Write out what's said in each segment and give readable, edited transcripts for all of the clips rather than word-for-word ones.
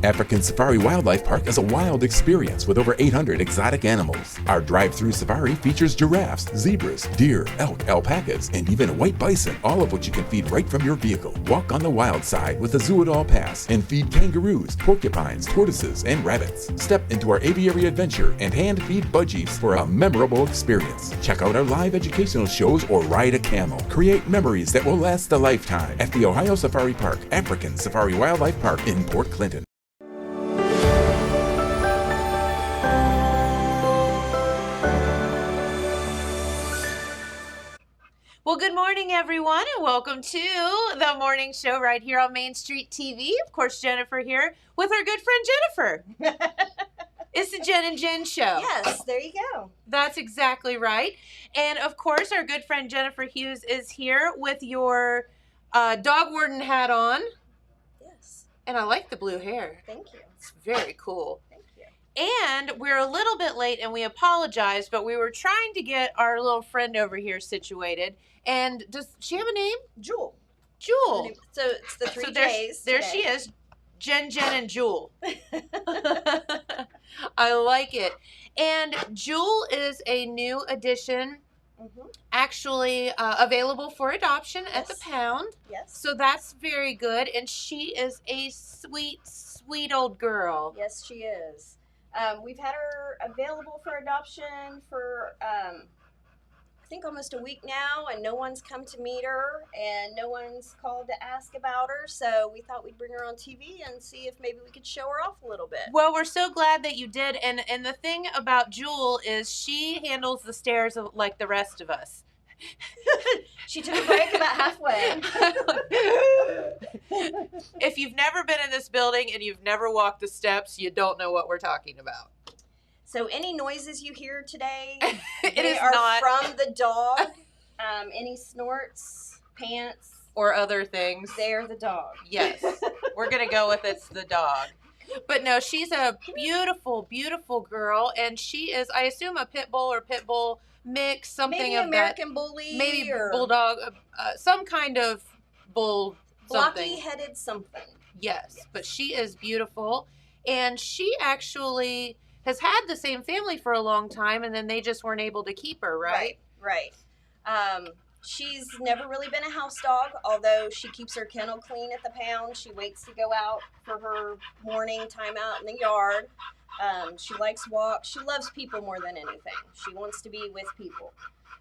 African Safari Wildlife Park is a wild experience with over 800 exotic animals. Our drive-through safari features giraffes, zebras, deer, elk, alpacas, and even a white bison, all of which you can feed right from your vehicle. Walk on the wild side with a Zoo-It-All pass and feed kangaroos, porcupines, tortoises, and rabbits. Step into our aviary adventure and hand-feed budgies for a memorable experience. Check out our live educational shows or ride a camel. Create memories that will last a lifetime at the Ohio Safari Park, African Safari Wildlife Park in Port Clinton. Well, good morning, everyone, and welcome to the morning show right here on Main Street TV. Of course, Jennifer here with our good friend Jennifer. It's the Jen and Jen show. Yes, there you go. That's exactly right. And, of course, our good friend Jennifer Hughes is here with your dog warden hat on. Yes. And I like the blue hair. Thank you. It's very cool. Thank you. And we're a little bit late, and we apologize, but we were trying to get our little friend over here situated. And does she have a name? Jule. Jule. So it's the three J's. There she is. Jen, and Jule. I like it. And Jule is a new addition, actually available for adoption at the pound. Yes. So that's very good. And she is a sweet, sweet old girl. Yes, she is. We've had her available for adoption for, I think, almost a week now, and no one's come to meet her, and no one's called to ask about her, so we thought we'd bring her on TV and see if maybe we could show her off a little bit. Well, we're so glad that you did, and the thing about Jule is she handles the stairs like the rest of us. She took a break about halfway. If you've never been in this building and you've never walked the steps, you don't know what we're talking about. So any noises you hear today, they are not from the dog. Any snorts, pants, or other things. They're the dog. Yes, we're going to go with it's the dog. But no, she's a beautiful, beautiful girl, and she is, I assume, a pit bull or pit bull mix, something maybe of American that. Bully, Maybe or bulldog, some kind of bull. blocky-headed something. Yes, but she is beautiful, and she actually has had the same family for a long time, and then they just weren't able to keep her, right? Right. She's never really been a house dog, although she keeps her kennel clean at the pound. She waits to go out for her morning time out in the yard. She likes walks. She loves people more than anything. She wants to be with people.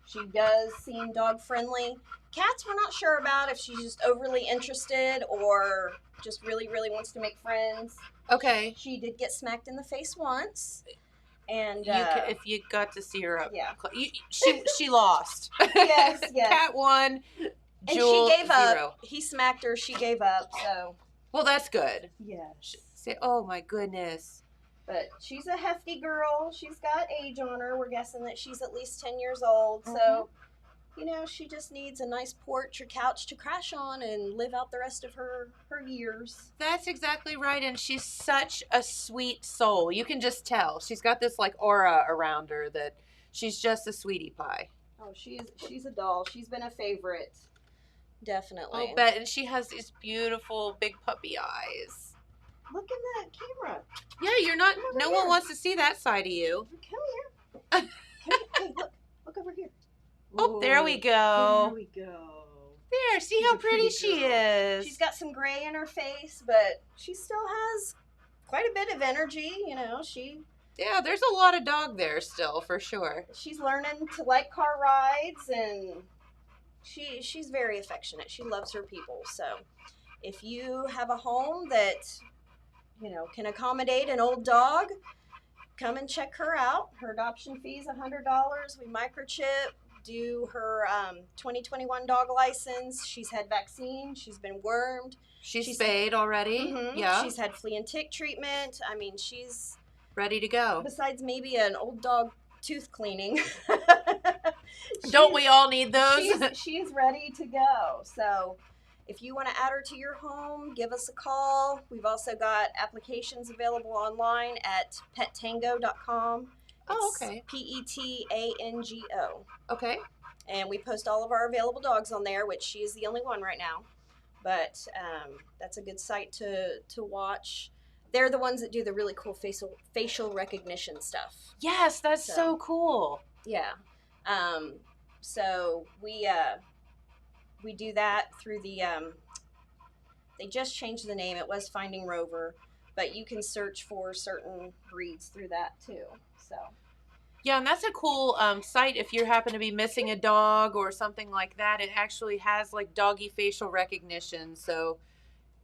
She does seem dog friendly. Cats, we're not sure about if she's just overly interested or just really, really wants to make friends. Okay. She did get smacked in the face once. And if you got to see her up, yeah, she lost. Yes. Cat won. And Jule, she gave 0. up. He smacked her. She gave up. So. Well, that's good. Yeah. Say, oh my goodness. But she's a hefty girl. She's got age on her. We're guessing that she's at least 10 years old. So, she just needs a nice porch or couch to crash on and live out the rest of her years. That's exactly right. And she's such a sweet soul. You can just tell. She's got this like aura around her that she's just a sweetie pie. Oh, she's a doll. She's been a favorite. Definitely. I'll bet. And she has these beautiful big puppy eyes. Look in that camera. Yeah, you're not. No one wants to see that side of you. Come here. Hey, look over here. Oh, there we go. There we go. There, see how pretty she is. She's got some gray in her face, but she still has quite a bit of energy. Yeah, there's a lot of dog there still, for sure. She's learning to like car rides, and she's very affectionate. She loves her people. So, if you have a home that can accommodate an old dog, come and check her out. Her adoption fee is $100. We microchip, do her 2021 dog license. She's had vaccine. She's been wormed. She's spayed already. Yeah. She's had flea and tick treatment. I mean, she's ready to go. Besides maybe an old dog tooth cleaning. Don't we all need those? She's ready to go. So if you want to add her to your home, give us a call. We've also got applications available online at pettango.com. Oh, okay. Petango. Okay. And we post all of our available dogs on there, which she is the only one right now. But that's a good site to watch. they're the ones that do the really cool facial recognition stuff. Yes, that's so cool. Yeah. So we do that through the they just changed the name. It was Finding Rover, but you can search for certain breeds through that too. So yeah, and that's a cool site if you happen to be missing a dog or something like that. It actually has like doggy facial recognition, so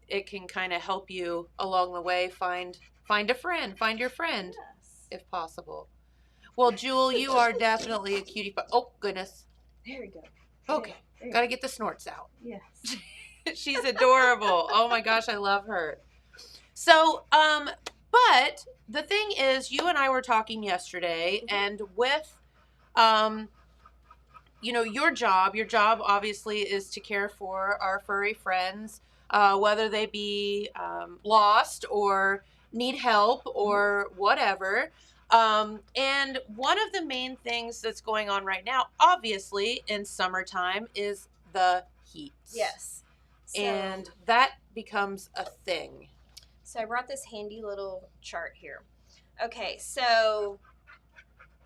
it can kind of help you along the way find a friend, find your friend, yes. if possible. Well, Jule, you are definitely a cutie pie. Oh, goodness. There we go. Okay. Got to get the snorts out. Yes. She's adorable. Oh my gosh, I love her. So, but the thing is, you and I were talking yesterday, and with, your job obviously is to care for our furry friends, whether they be lost or need help or whatever. And one of the main things that's going on right now, obviously in summertime, is the heat. Yes. So, and that becomes a thing. So I brought this handy little chart here. Okay, so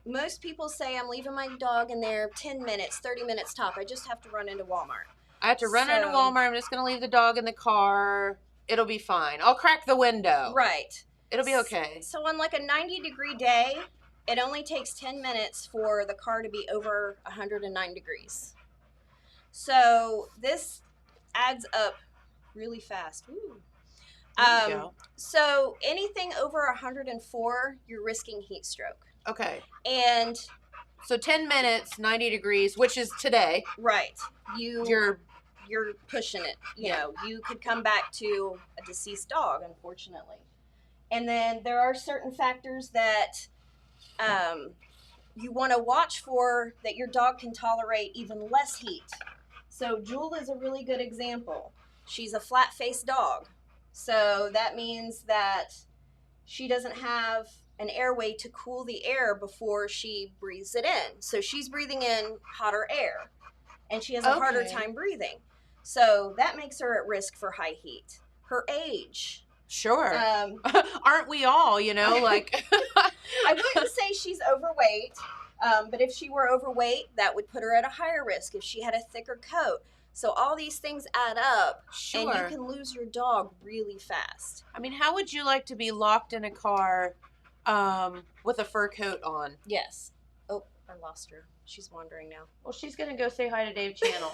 most people say I'm leaving my dog in there 10 minutes, 30 minutes top. I just have to run into Walmart. I have to run into Walmart. I'm just going to leave the dog in the car. It'll be fine. I'll crack the window. Right. It'll be okay. So on like a 90-degree day, it only takes 10 minutes for the car to be over 109 degrees. So this adds up really fast. Ooh. There you go. So anything over 104, you're risking heat stroke. Okay. And so 10 minutes, 90 degrees, which is today. Right. You're pushing it. You know, you could come back to a deceased dog, unfortunately. And then there are certain factors that you want to watch for that your dog can tolerate even less heat. So Jule is a really good example. She's a flat-faced dog. So that means that she doesn't have an airway to cool the air before she breathes it in. So she's breathing in hotter air, and she has a harder time breathing. So that makes her at risk for high heat. Her age. Sure. Aren't we all, like... I wouldn't say she's overweight, but if she were overweight, that would put her at a higher risk if she had a thicker coat. So all these things add up, and you can lose your dog really fast. I mean, how would you like to be locked in a car with a fur coat on? Yes. Oh, I lost her. She's wandering now. Well, she's going to go say hi to Dave Channel.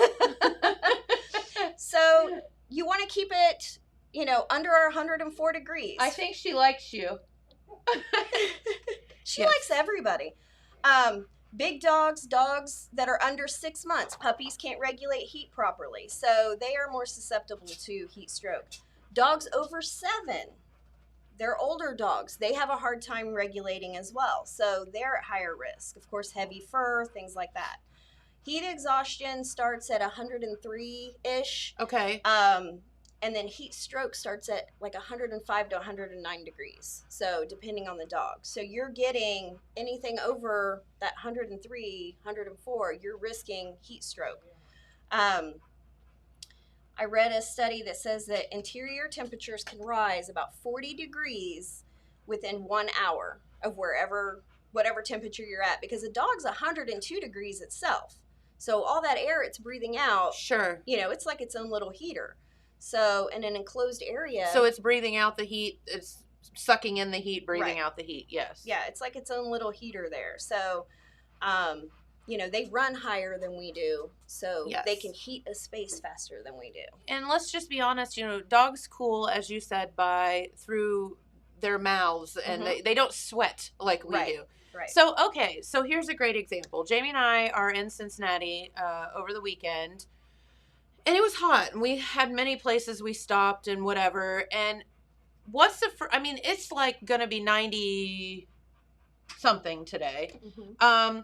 So you want to keep it, under 104 degrees. I think she likes you. She likes everybody. Big dogs that are under 6 months, puppies can't regulate heat properly, so they are more susceptible to heat stroke. Dogs over 7, they're older dogs. They have a hard time regulating as well, so they're at higher risk. Of course, heavy fur, things like that. Heat exhaustion starts at 103-ish. Okay. And then heat stroke starts at like 105 to 109 degrees. So depending on the dog. So you're getting anything over that 103, 104, you're risking heat stroke. I read a study that says that interior temperatures can rise about 40 degrees within 1 hour of whatever temperature you're at, because a dog's 102 degrees itself. So all that air it's breathing out, sure, it's like its own little heater. So in an enclosed area. So it's breathing out the heat. It's sucking in the heat, breathing out the heat. Yes. Yeah, it's like its own little heater there. So, they run higher than we do. So they can heat a space faster than we do. And let's just be honest, dogs cool, as you said, through their mouths, and they don't sweat like we do. Right. So, okay. So here's a great example. Jamie and I are in Cincinnati over the weekend. And it was hot, and we had many places we stopped and whatever. And it's like going to be 90 something today. Mm-hmm.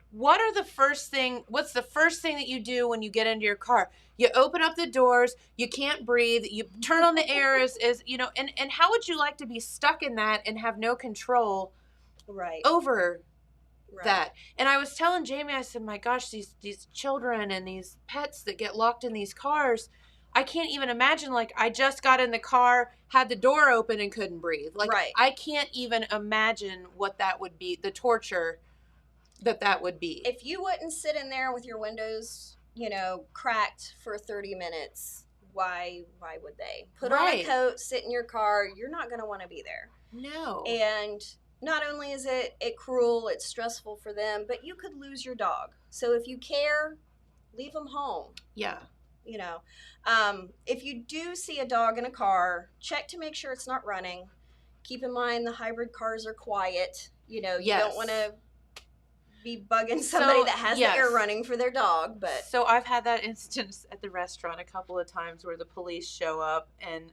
What's the first thing that you do when you get into your car? You open up the doors, you can't breathe, you turn on the air and how would you like to be stuck in that and have no control over that? And I was telling Jamie, I said, my gosh, these children and these pets that get locked in these cars, I can't even imagine, like, I just got in the car, had the door open and couldn't breathe. Like, Right. I can't even imagine what that would be, the torture that would be. If you wouldn't sit in there with your windows, cracked for 30 minutes, why would they? Put on a coat, sit in your car. You're not going to want to be there. No. And not only is it cruel, it's stressful for them, but you could lose your dog. So if you care, leave them home. Yeah. If you do see a dog in a car, check to make sure it's not running. Keep in mind the hybrid cars are quiet. You don't want to be bugging somebody that has the air running for their dog. But so I've had that instance at the restaurant a couple of times where the police show up and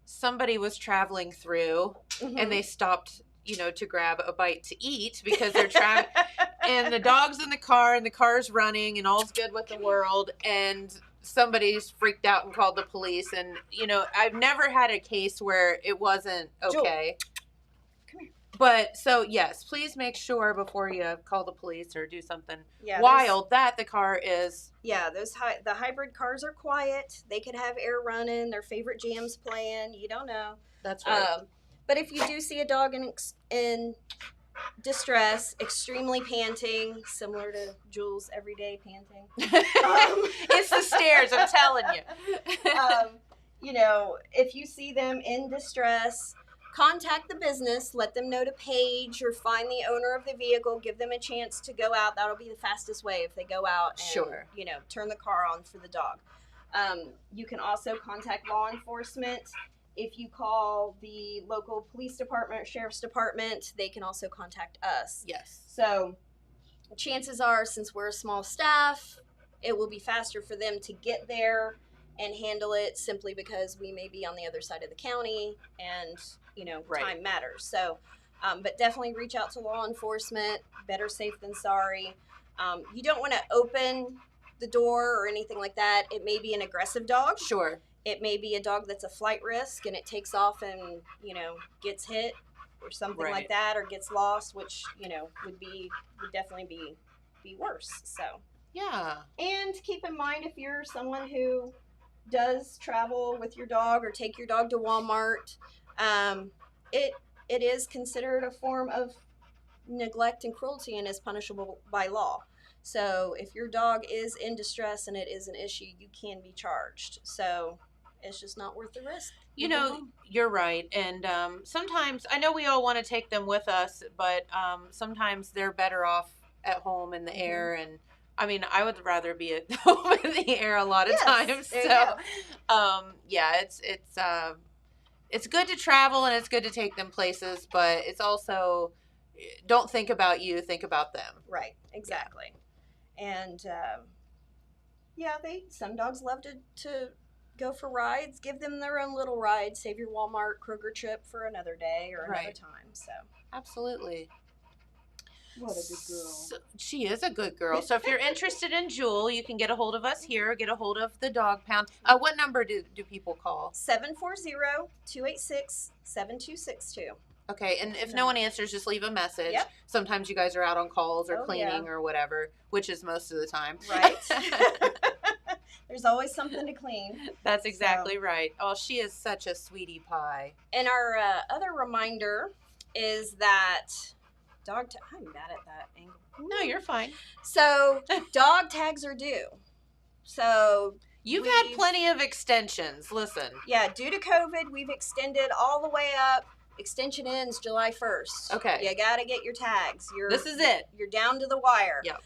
somebody was traveling through and they stopped, to grab a bite to eat because they're traveling and the dog's in the car and the car's running and all's good with the world, and somebody's freaked out and called the police. And I've never had a case where it wasn't okay. Jule, come here. But so yes, please make sure before you call the police or do something wild that the car is. Yeah, the hybrid cars are quiet. They could have air running, their favorite jams playing. You don't know. That's right. But if you do see a dog in distress, extremely panting, similar to Jule's everyday panting. It's the stairs, I'm telling you. If you see them in distress, contact the business, let them know to page or find the owner of the vehicle, give them a chance to go out. That'll be the fastest way if they go out and, turn the car on for the dog. You can also contact law enforcement. If you call the local police department or sheriff's department, they can also contact us. Yes. So chances are, since we're a small staff, it will be faster for them to get there and handle it simply because we may be on the other side of the county and, time matters. So, but definitely reach out to law enforcement. Better safe than sorry. You don't want to open the door or anything like that. It may be an aggressive dog. Sure. It may be a dog that's a flight risk and it takes off and, gets hit or something like that, or gets lost, which, would definitely be worse. So, yeah. And keep in mind, if you're someone who does travel with your dog or take your dog to Walmart, it is considered a form of neglect and cruelty and is punishable by law. So if your dog is in distress and it is an issue, you can be charged. So it's just not worth the risk. You're right. And sometimes, I know we all want to take them with us, but sometimes they're better off at home in the air. And I mean, I would rather be at home in the air a lot of times. So, it's good to travel and it's good to take them places, but it's also, don't think about you, think about them. Right. Exactly. And some dogs love to go for rides. Give them their own little ride. Save your Walmart Kroger trip for another day or another time. So absolutely. What a good girl. So, she is a good girl. So if you're interested in Jule, you can get a hold of us here. Get a hold of the dog pound. What number do people call? 740-286-7262. Okay, and if no one answers, just leave a message. Yep. Sometimes you guys are out on calls or cleaning or whatever, which is most of the time. Right. There's always something to clean. That's exactly right. Oh, she is such a sweetie pie. And our other reminder is that I'm bad at that angle. No, you're fine. So dog tags are due. So you've had plenty of extensions. Listen. Yeah, due to COVID, we've extended all the way up. Extension ends July 1st. Okay. You got to get your tags. This is it. You're down to the wire. Yep.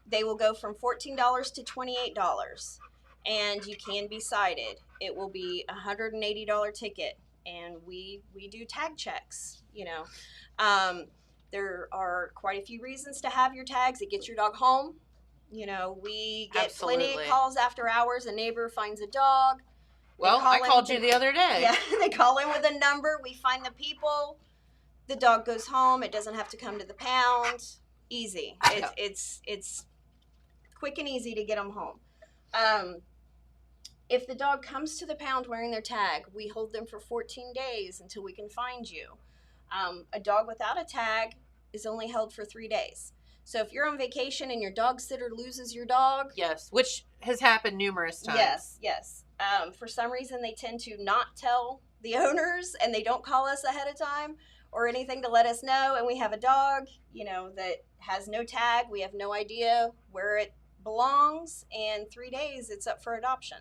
They will go from $14 to $28, and you can be cited. It will be a $180 ticket, and we do tag checks. There are quite a few reasons to have your tags. It gets your dog home. We get plenty of calls after hours. A neighbor finds a dog. Well, I called you the other day. Yeah, they call in with a number. We find the people. The dog goes home. It doesn't have to come to the pound. Easy. It's quick and easy to get them home. If the dog comes to the pound wearing their tag, we hold them for 14 days until we can find you. A dog without a tag is only held for 3 days. So if you're on vacation and your dog sitter loses your dog, Yes, which has happened numerous times. yes. For some reason, they tend to not tell the owners, and they don't call us ahead of time or anything to let us know. And we have a dog, that has no tag. We have no idea where it belongs. And 3 days, it's up for adoption.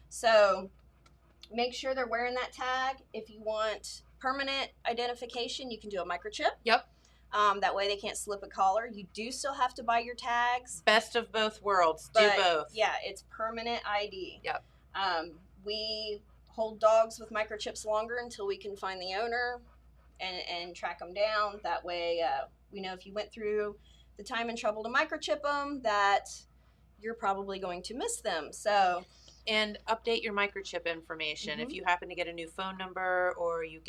So make sure they're wearing that tag. If you want permanent identification, you can do a microchip. Yep. That way they can't slip a collar. You do still have to buy your tags. Best of both worlds. But do both. yeah, it's permanent ID. Yep. We hold dogs with microchips longer until we can find the owner and track them down. That way, we know if you went through the time and trouble to microchip them, that you're probably going to miss them. So, and update your microchip information. If you happen to get a new phone number or you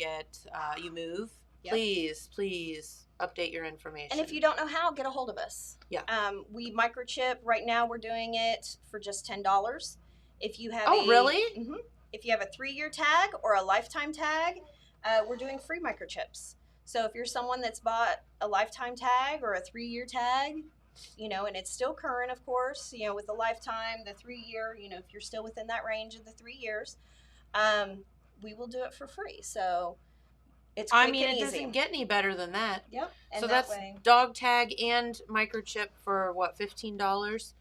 you move, please update your information. And if you don't know how, get a hold of us. Yeah. We microchip right now. We're doing it for just $10. If you have really? If you have a 3-year tag or a lifetime tag, we're doing free microchips. So if you're someone that's bought a lifetime tag or a 3-year tag, and it's still current, of course, with the lifetime, the 3-year, if you're still within that range of the 3 years, we will do it for free. So it's quick and it easy. Doesn't get any better than that. Yep. And so that's dog tag and microchip for what, $15?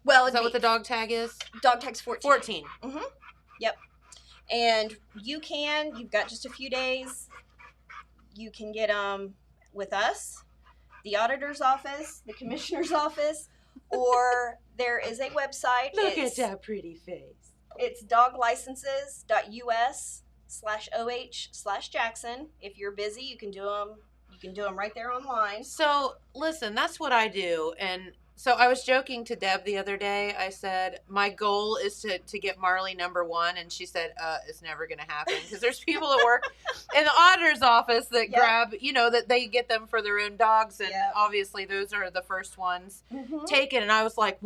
Well, is that what the dog tag is? Dog tag's 14. 14. Yep. And you've got just a few days. You can get them with us, the auditor's office, the commissioner's office, or there is a website. Look at that pretty face. It's doglicenses.us/OH/Jackson. If you're busy, you can do them right there online. So listen, that's what I do. And so I was joking to Deb the other day. I said, my goal is to get Marley #1. And she said, it's never going to happen. Because there's people that work in the auditor's office that grab, that they get them for their own dogs. And obviously those are the first ones taken. And I was like,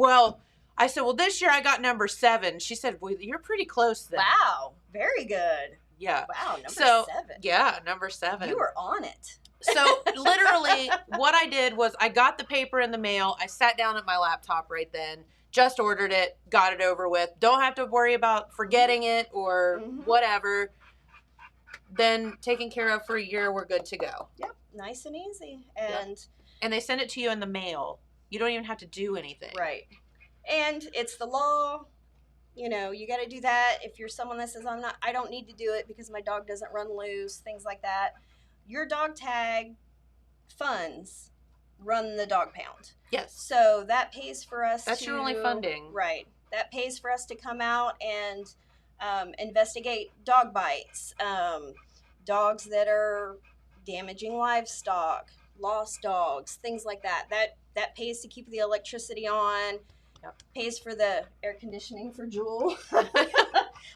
I said, this year I got #7. She said, well, you're pretty close then. Wow. Very good. Yeah. Wow. #7. Yeah, #7. You were on it. So literally what I did was I got the paper in the mail. I sat down at my laptop right then, just ordered it, got it over with. Don't have to worry about forgetting it or whatever. Then taken care of for a year, we're good to go. Yep. Nice and easy. And they send it to you in the mail. You don't even have to do anything. Right. And it's the law. You got to do that. If you're someone that says, I don't need to do it because my dog doesn't run loose, things like that. Your dog tag funds run the dog pound. Yes. So that pays for us. That's your only funding. Right. That pays for us to come out and investigate dog bites, dogs that are damaging livestock, lost dogs, things like that. That pays to keep the electricity on. Yep. Pays for the air conditioning for Jule.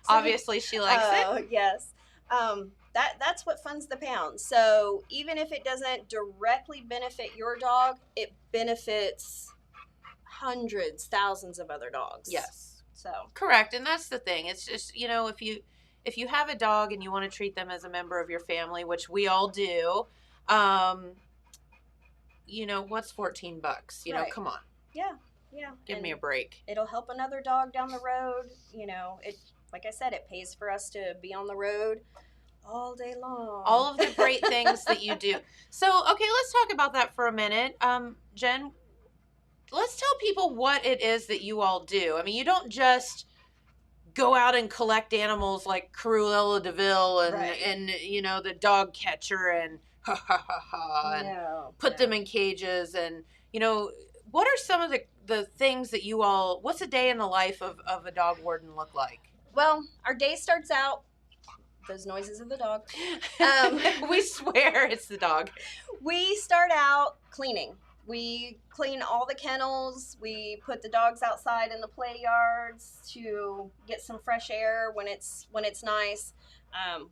Obviously, she likes it. Yes. That's what funds the pound. So even if it doesn't directly benefit your dog, it benefits hundreds, thousands of other dogs. Yes. So correct. And that's the thing. It's just, if you have a dog and you want to treat them as a member of your family, which we all do, what's $14? Right. Come on. Yeah. Give me a break. It'll help another dog down the road. It, like I said, it pays for us to be on the road all day long. All of the great things that you do. So, okay, let's talk about that for a minute. Jen, let's tell people what it is that you all do. I mean, you don't just go out and collect animals like Cruella de Vil and the dog catcher and put them in cages and, what are some of the things that you all, what's a day in the life of a dog warden look like? Well, our day starts out, those noises of the dog. We swear it's the dog. We start out cleaning. We clean all the kennels. We put the dogs outside in the play yards to get some fresh air when it's nice.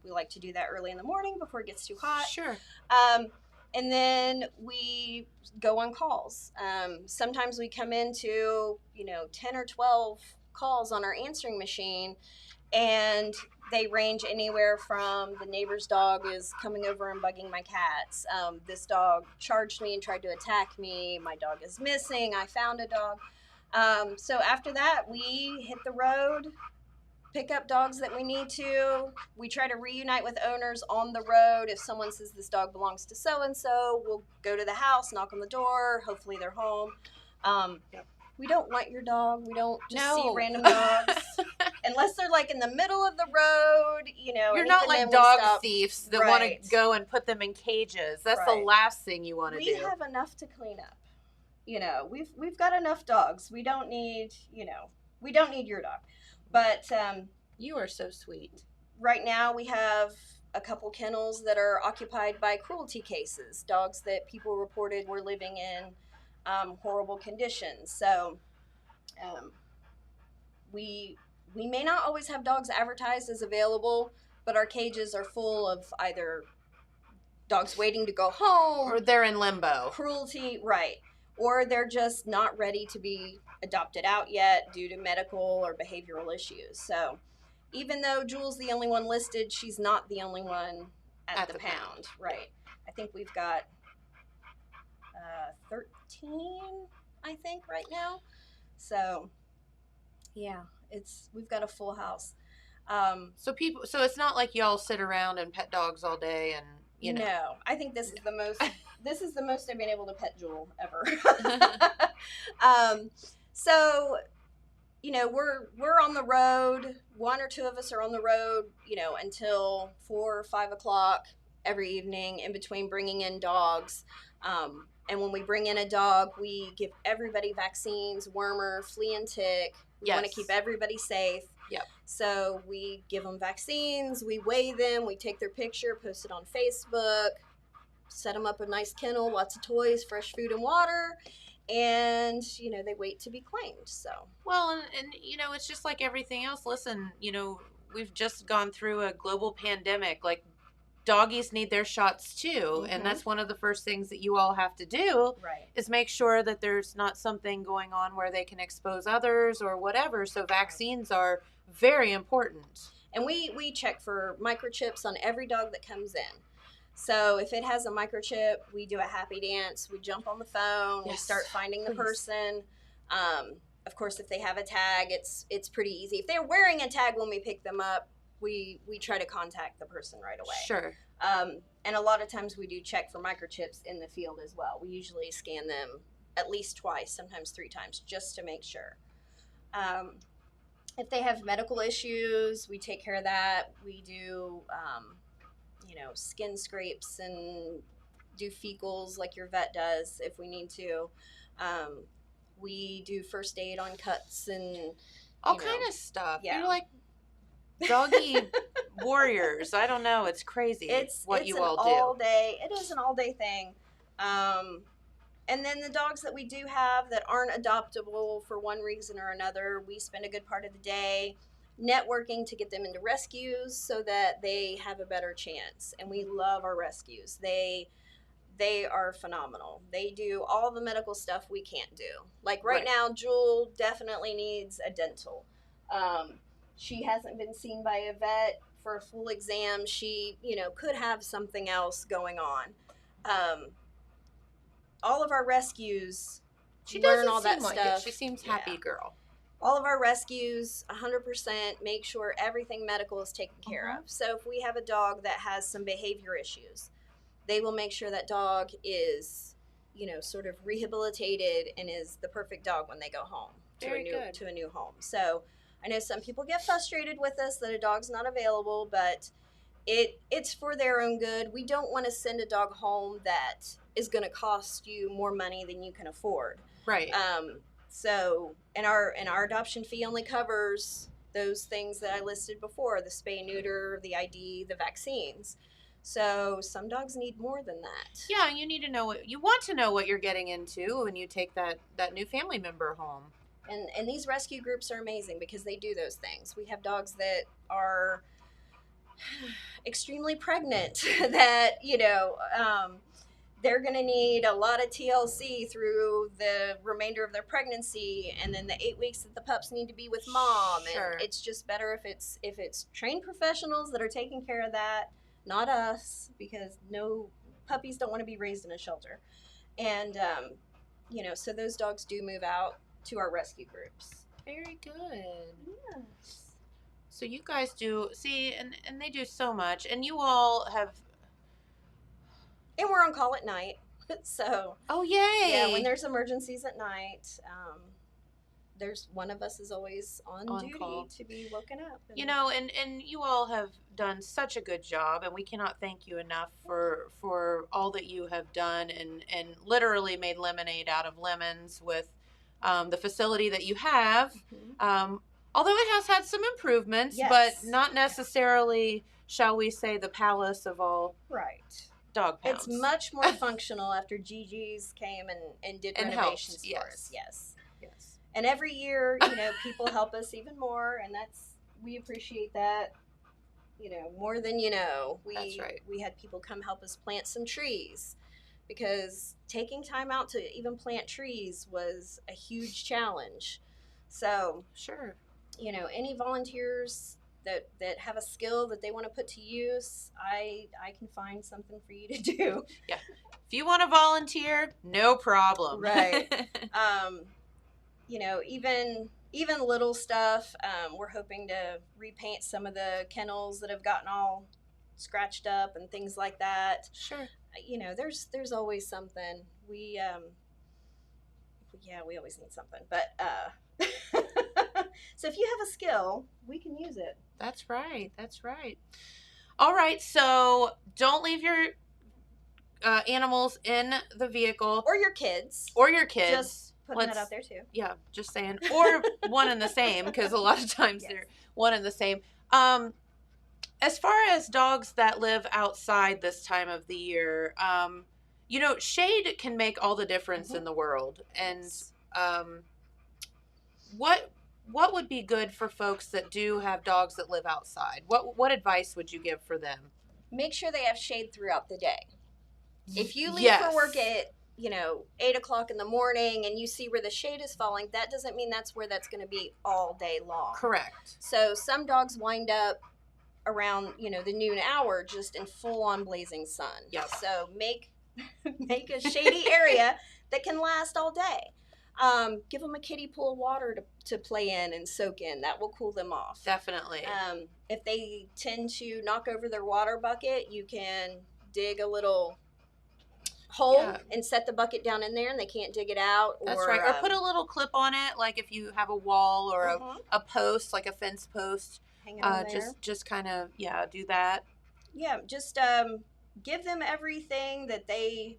We like to do that early in the morning before it gets too hot. Sure. And then we go on calls. Sometimes we come into, 10 or 12 calls on our answering machine, and They range anywhere from the neighbor's dog is coming over and bugging my cats. This dog charged me and tried to attack me. My dog is missing. I found a dog. So after that, we hit the road, pick up dogs that we need to. We try to reunite with owners on the road. If someone says this dog belongs to so-and-so, we'll go to the house, knock on the door. Hopefully they're home. Yep. We don't want your dog. We don't just see No. random dogs. Unless they're like in the middle of the road, You're and not even like then we dog stop. thieves that Right. want to go and put them in cages. That's the Right. last thing you want to We do. have enough to clean up. We've got enough dogs. We don't need, we don't need your dog. But You are so sweet. right now we have a couple kennels that are occupied by cruelty cases, dogs that people reported were living in horrible conditions. So we may not always have dogs advertised as available, but our cages are full of either dogs waiting to go home, Or they're in limbo. cruelty, right, or they're just not ready to be adopted out yet due to medical or behavioral issues. So even though Jule's the only one listed, she's not the only one at the pound. Right. I think we've got 13, I think, right now. So yeah, we've got a full house. So it's not like y'all sit around and pet dogs all day and No, I think this is the most. This is the most I've been able to pet Jule ever. So, we're on the road. One or two of us are on the road, until 4 or 5 o'clock every evening. In between bringing in dogs, and when we bring in a dog, we give everybody vaccines, wormer, flea and tick. We want to keep everybody safe. Yep. So we give them vaccines, we weigh them, we take their picture, post it on Facebook, set them up a nice kennel, lots of toys, fresh food and water, and, they wait to be claimed. So. Well, and it's just like everything else. Listen, we've just gone through a global pandemic. Like, doggies need their shots too. Mm-hmm. And that's one of the first things that you all have to do is make sure that there's not something going on where they can expose others or whatever. So vaccines are very important. And we check for microchips on every dog that comes in. So if it has a microchip, we do a happy dance. We jump on the phone. We start finding the person. Of course, if they have a tag, it's pretty easy. If they're wearing a tag when we pick them up, we try to contact the person right away. Sure. And a lot of times we do check for microchips in the field as well. We usually scan them at least twice, sometimes 3 times, just to make sure. If they have medical issues, we take care of that. We do, skin scrapes and do fecals like your vet does if we need to. We do first aid on cuts and all kind of stuff. Yeah. You're like doggy warriors. I don't know. It's crazy what you all do. It is an all day thing. And then the dogs that we do have that aren't adoptable for one reason or another, we spend a good part of the day networking to get them into rescues so that they have a better chance. And we love our rescues. They are phenomenal. They do all the medical stuff we can't do. Like right now, Jule definitely needs a dental. She hasn't been seen by a vet for a full exam. She, could have something else going on. All of our rescues, she learn doesn't all that seem like stuff. It. She seems happy girl. All of our rescues, 100% make sure everything medical is taken care of. So if we have a dog that has some behavior issues, they will make sure that dog is, sort of rehabilitated and is the perfect dog when they go home to a new home. So I know some people get frustrated with us that a dog's not available, but it's for their own good. We don't want to send a dog home that is going to cost you more money than you can afford. Right. So, and our adoption fee only covers those things that I listed before: the spay, neuter, the ID, the vaccines. So some dogs need more than that. Yeah, you need to know you want to know what you're getting into when you take that new family member home. And these rescue groups are amazing because they do those things. We have dogs that are extremely pregnant that, they're going to need a lot of TLC through the remainder of their pregnancy, and then the 8 weeks that the pups need to be with mom. Sure. And it's just better if it's trained professionals that are taking care of that, not us, because no puppies don't want to be raised in a shelter. And so those dogs do move out to our rescue groups. Very good. Yes. So you guys do and they do so much, and you all have. And we're on call at night, so. Oh yay! Yeah, when there's emergencies at night, there's one of us is always on duty call. To be woken up. And you all have done such a good job, and we cannot thank you enough for all that you have done, and literally made lemonade out of lemons with the facility that you have. Mm-hmm. Although it has had some improvements, yes. but not necessarily, shall we say, the palace of all dog pounds. It's much more functional after Gigi's came and did renovations helped. for us. Yes. Yes. And every year, people help us even more, and we appreciate that, more than you know. That's right. We had people come help us plant some trees, because taking time out to even plant trees was a huge challenge. So, sure. Any volunteers that have a skill that they want to put to use, I can find something for you to do. Yeah. If you want to volunteer, no problem. Right. Even little stuff. We're hoping to repaint some of the kennels that have gotten all scratched up and things like that. Sure. There's always something. We always need something. But so if you have a skill, we can use it. That's right. All right, so don't leave your animals in the vehicle. Or your kids. Just putting that out there too. Yeah, just saying. Or one and the same, because a lot of times yes. They're one and the same. As far as dogs that live outside this time of the year, shade can make all the difference in the world. And what would be good for folks that do have dogs that live outside? What advice would you give for them? Make sure they have shade throughout the day. If you leave yes. for work at 8 o'clock in the morning and you see where the shade is falling, that doesn't mean that's where that's going to be all day long. Correct. So some dogs wind up around the noon hour just in full on blazing sun. Yep. So make a shady area that can last all day. Give them a kiddie pool of water to play in and soak in. That will cool them off. Definitely. If they tend to knock over their water bucket, you can dig a little hole and set the bucket down in there, and they can't dig it out. That's right. Or put a little clip on it, like if you have a wall or a post, like a fence post. Hang it on there. Just kind of do that. Yeah, just give them everything that they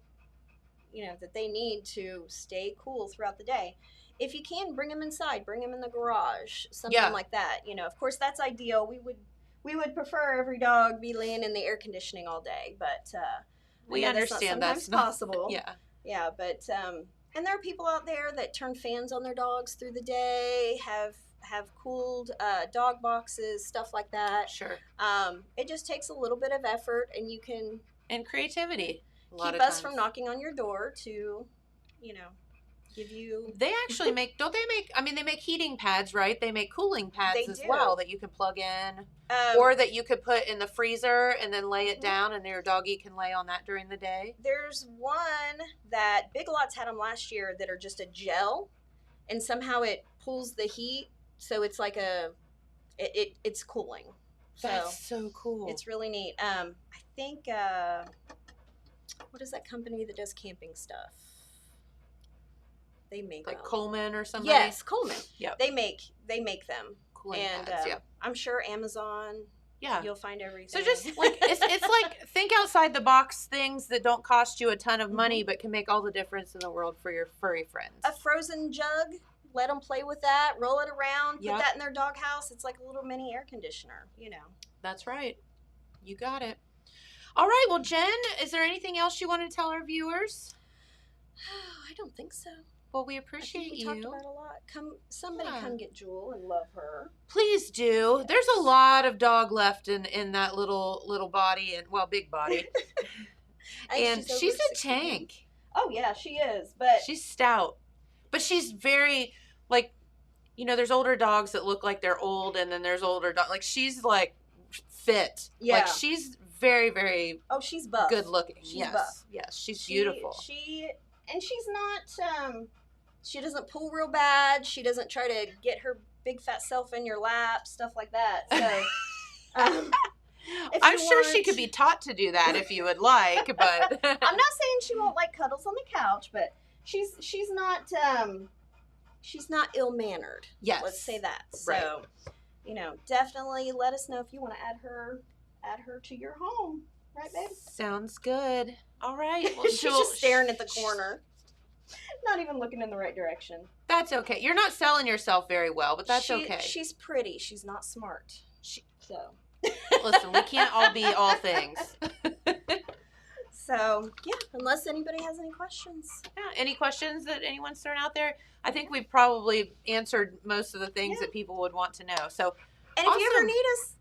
need to stay cool throughout the day. If you can, bring them inside, bring them in the garage, something like that. Of course, that's ideal. We would prefer every dog be laying in the air conditioning all day, but we understand that's not possible. Yeah, but and there are people out there that turn fans on their dogs through the day, have cooled dog boxes, stuff like that. Sure. It just takes a little bit of effort, and you can creativity. Keep us from knocking on your door to, give you. They actually make, don't they make, they make heating pads, right? They make cooling pads as well that you can plug in. Or that you could put in the freezer and then lay it down, and your doggy can lay on that during the day. There's one that Big Lots had them last year that are just a gel, and somehow it pulls the heat, so it's like it's cooling. That's so cool. It's really neat. I think. What is that company that does camping stuff? They make like them. Coleman or something. Yes, Coleman. Yeah, they make them. Cooling and pads, I'm sure Amazon. Yeah, you'll find everything. So just like it's like think outside the box things that don't cost you a ton of money but can make all the difference in the world for your furry friends. A frozen jug. Let them play with that. Roll it around. Put that in their doghouse. It's like a little mini air conditioner. That's right. You got it. All right. Well, Jen, is there anything else you want to tell our viewers? I don't think so. Well, we appreciate you. We talked about a lot. Somebody come get Jule and love her. Please do. Yes. There's a lot of dog left in that little body, and big body. And She's over she's a 60 pounds. tank. Oh yeah, she is. But She's stout. But she's very, like, there's older dogs that look like they're old, and then there's older dogs. Like, she's, like, fit. yeah. Like, she's very, very she's buff. good looking. She's yes. buff. Yes, she's beautiful. And she's not, she doesn't pull real bad. She doesn't try to get her big fat self in your lap, stuff like that. So, I'm sure she could be taught to do that if you would like, but I'm not saying she won't like cuddles on the couch, but she's not ill-mannered. Yes. Let's say that. Right. So, definitely let us know if you want to add her to your home. Right, babe? Sounds good. All right. Well, She's just staring at the corner. Not even looking in the right direction. That's okay. You're not selling yourself very well, but that's okay. She's pretty. She's not smart. So. Listen, we can't all be all things. So, yeah, unless anybody has any questions. Yeah, any questions that anyone's thrown out there? I think we've probably answered most of the things that people would want to know. So, and if you ever need us,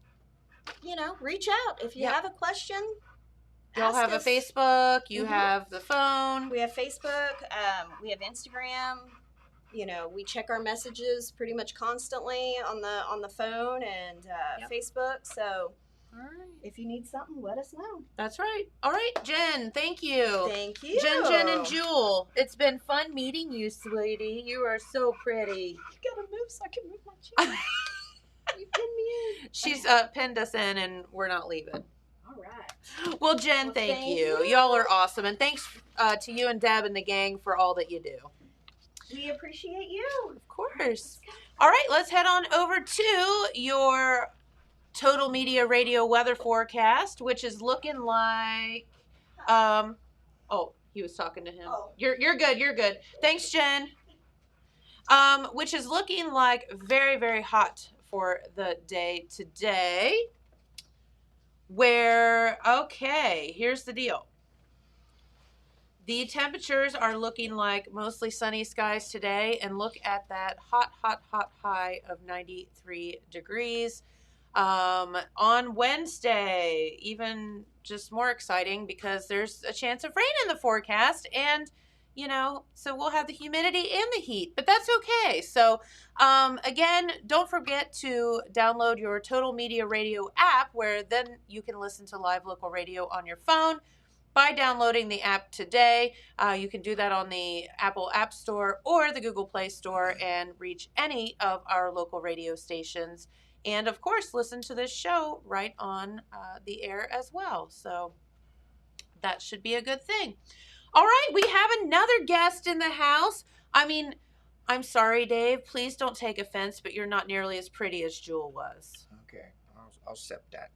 reach out. If you have a question, y'all have a Facebook, you have the phone. We have Facebook, we have Instagram. We check our messages pretty much constantly on the phone and Facebook. So, all right. If you need something, let us know. That's right. All right, Jen, thank you. Thank you. Jen, and Jule. It's been fun meeting you, sweetie. You are so pretty. You gotta move so I can move my chair. You pinned me in. She's pinned us in, and we're not leaving. All right. Well, Jen, thank you. Y'all are awesome. And thanks to you and Deb and the gang for all that you do. We appreciate you. Of course. All right, let's head on over to your Total Media Radio weather forecast, which is looking like he was talking to him. Oh. You're good. Thanks, Jen. Which is looking like very, very hot for the day today. Here's the deal. The temperatures are looking like mostly sunny skies today, and look at that hot high of 93 degrees. On Wednesday, even just more exciting because there's a chance of rain in the forecast, and so we'll have the humidity and the heat, but that's okay. So again, don't forget to download your Total Media Radio app, where then you can listen to live local radio on your phone by downloading the app today. You can do that on the Apple App Store or the Google Play Store and reach any of our local radio stations. And, of course, listen to this show right on the air as well. So that should be a good thing. All right, we have another guest in the house. I mean, I'm sorry, Dave. Please don't take offense, but you're not nearly as pretty as Jule was. Okay, I'll accept that.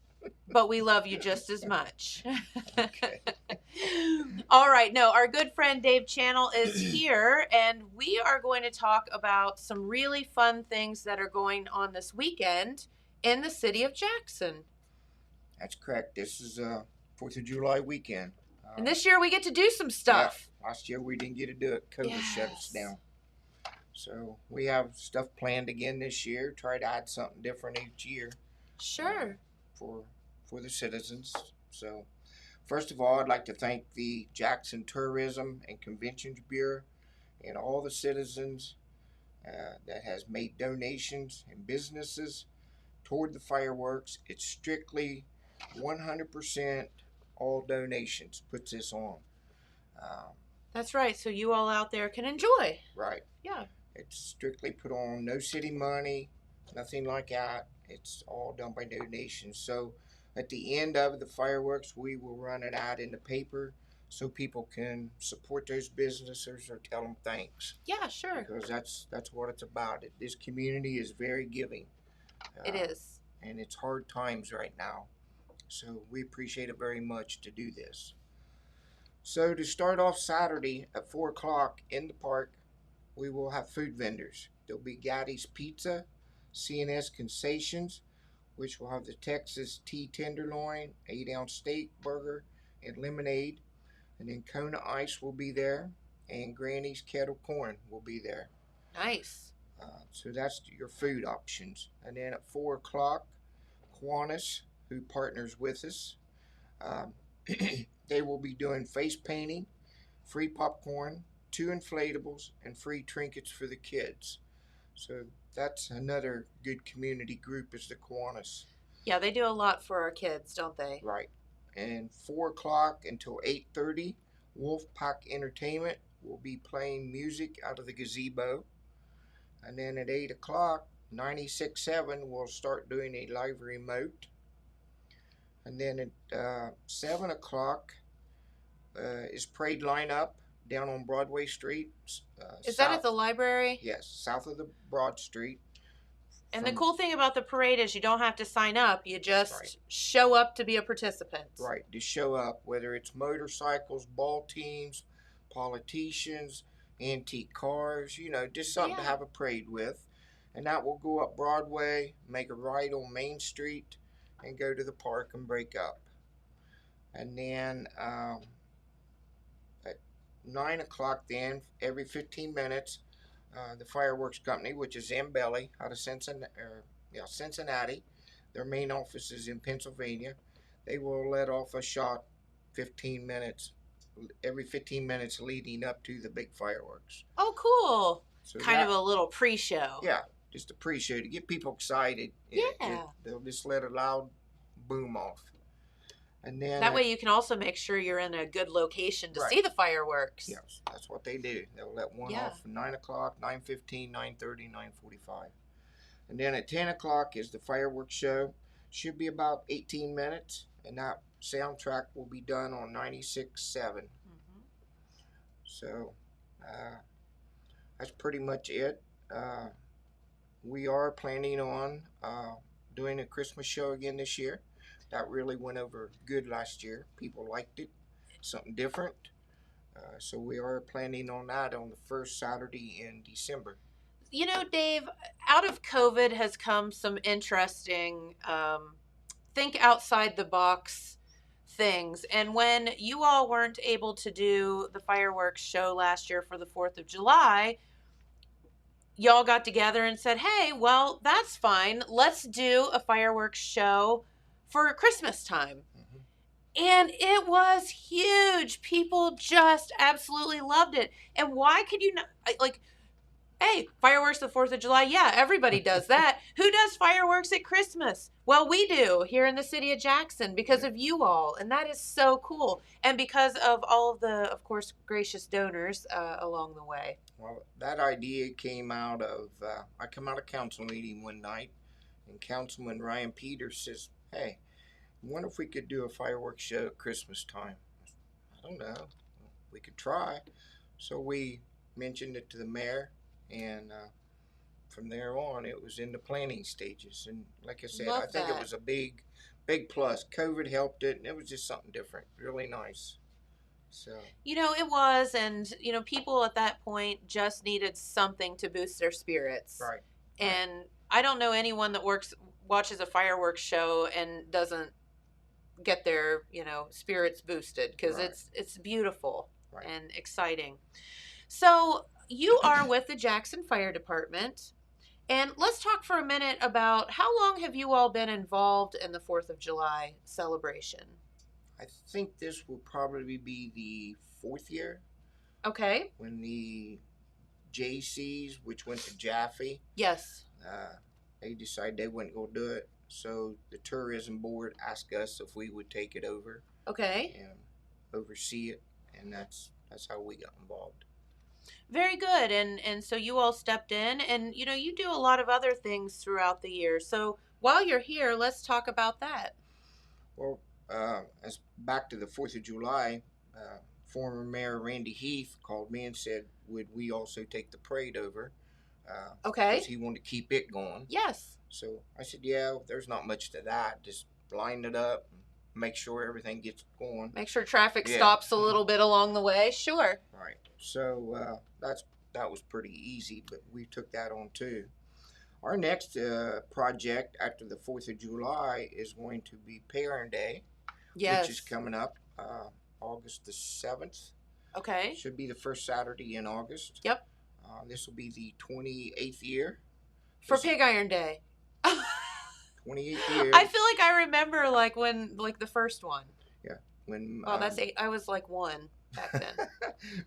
But we love you just as much. Okay. All right. No, our good friend Dave Channel is here, and we are going to talk about some really fun things that are going on this weekend in the city of Jackson. That's correct. This is 4th of July weekend. And this year we get to do some stuff. Yeah, last year we didn't get to do it. COVID shut us down. So we have stuff planned again this year. Try to add something different each year. Sure. For the citizens. So first of all, I'd like to thank the Jackson Tourism and Conventions Bureau and all the citizens that has made donations and businesses toward the fireworks. It's strictly 100% all donations puts this on. That's right. So you all out there can enjoy. Right. Yeah. It's strictly put on, no city money, nothing like that. It's all done by donations. So at the end of the fireworks, we will run it out in the paper so people can support those businesses or tell them thanks. Yeah, sure. Because that's what it's about. This community is very giving. It is. And it's hard times right now. So we appreciate it very much to do this. So to start off Saturday at 4 o'clock in the park, we will have food vendors. There'll be Gaddy's Pizza, CNS Concessions, which will have the Texas Tea Tenderloin, 8-ounce steak, burger, and lemonade. And then Kona Ice will be there, and Granny's Kettle Corn will be there. Nice. So that's your food options. And then at 4 o'clock, Kiwanis, who partners with us, They will be doing face painting, free popcorn, 2 inflatables, and free trinkets for the kids. So that's another good community group is the Kiwanis. Yeah, they do a lot for our kids, don't they? Right. And 4 o'clock until 8:30, Wolfpack Entertainment will be playing music out of the gazebo. And then at 8 o'clock, 96.7 will start doing a live remote. And then at 7 o'clock is Parade Lineup down on Broadway Street. Is that at the library? Yes, south of the Broad Street. And the cool thing about the parade is you don't have to sign up. You just show up to be a participant. Right, to show up, whether it's motorcycles, ball teams, politicians, antique cars, just something to have a parade with. And that will go up Broadway, make a right on Main Street, and go to the park and break up. And then at 9 o'clock then, every 15 minutes, the fireworks company, which is Zambelli out of Cincinnati, their main office is in Pennsylvania, they will let off a shot every 15 minutes leading up to the big fireworks. Oh, cool. So kind of a little pre-show. Yeah, just a pre-show to get people excited. Yeah. They'll just let a loud boom off. And then that way you can also make sure you're in a good location to see the fireworks. Yes, that's what they do. They'll let one off at 9 o'clock, 9:15, 9:30, 9:45. And then at 10 o'clock is the fireworks show. Should be about 18 minutes. And that soundtrack will be done on 96.7. Mm-hmm. So that's pretty much it. We are planning on doing a Christmas show again this year. That really went over good last year. People liked it. Something different. So we are planning on that on the first Saturday in December. Dave, out of COVID has come some interesting think outside the box things. And when you all weren't able to do the fireworks show last year for the 4th of July, y'all got together and said, hey, well, that's fine. Let's do a fireworks show for Christmas time. Mm-hmm. And it was huge. People just absolutely loved it. And why could you not, hey, fireworks the 4th of July. Yeah, everybody does that. Who does fireworks at Christmas? Well, we do here in the city of Jackson because of you all. And that is so cool. And because of all of the, of course, gracious donors along the way. Well, that idea came out of, I come out of council meeting one night, and Councilman Ryan Peters says, hey, I wonder if we could do a fireworks show at Christmas time. I don't know. We could try. So we mentioned it to the mayor, and from there on, it was in the planning stages. And like I said, I think it was a big plus. COVID helped it, and it was just something different. Really nice. So it was, and people at that point just needed something to boost their spirits. Right. And I don't know anyone that watches a fireworks show and doesn't get their spirits boosted because it's beautiful and exciting. So you are with the Jackson Fire Department, and let's talk for a minute about how long have you all been involved in the 4th of July celebration? I think this will probably be the 4th year. Okay. When the JCs, which went to Jaffe, they decided they weren't going to do it. So the tourism board asked us if we would take it over. Okay. And oversee it, and that's how we got involved. Very good. And so you all stepped in, and you do a lot of other things throughout the year. So while you're here, let's talk about that. Well, as back to the 4th of July, former Mayor Randy Heath called me and said, would we also take the parade over? Okay. Because he wanted to keep it going. Yes. So I said, yeah, there's not much to that. Just line it up, make sure everything gets going. Make sure traffic stops a little bit along the way. Sure. Right. So that was pretty easy, but we took that on too. Our next project after the 4th of July is going to be Parent Day. Yes. Which is coming up August the 7th. Okay. Should be the first Saturday in August. Yep. This will be the 28th year. For Pig Iron Day. 28th year. I feel like I remember when the first one. Yeah. when Oh, that's eight. I was like 1 back then.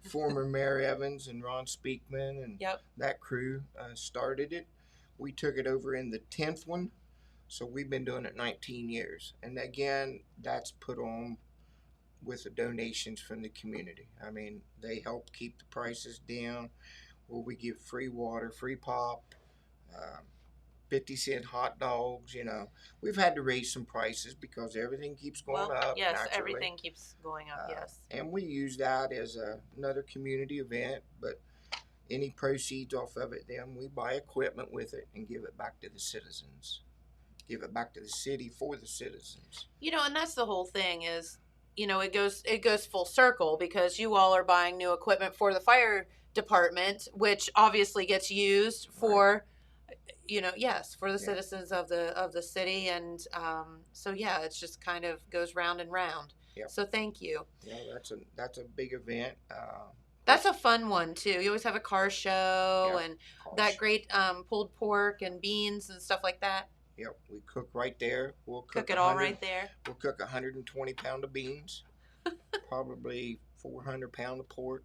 former Mayor Evans and Ron Speakman and Yep. that crew started it. We took it over in the 10th one, so we've been doing it 19 years. And again, that's put on with the donations from the community. I mean, they help keep the prices down, where we give free water, free pop, um, 50-cent hot dogs. We've had to raise some prices because everything keeps going Well, up yes, naturally. everything keeps going up. Yes. And we use that as another community event, but any proceeds off of it, then we buy equipment with it and give it back to the citizens. Give it back to the city for the citizens. And that's the whole thing is, it goes full circle because you all are buying new equipment for the fire department, which obviously gets used for, yes, for the citizens of the city. And so, yeah, it's just kind of goes round and round. Yep. So thank you. Yeah, that's a big event. That's a fun one too. You always have a car show and that show. great pulled pork and beans and stuff like that. Yep, we cook right there. We'll cook it all right there. We'll cook 120 pound of beans, probably 400 pound of pork.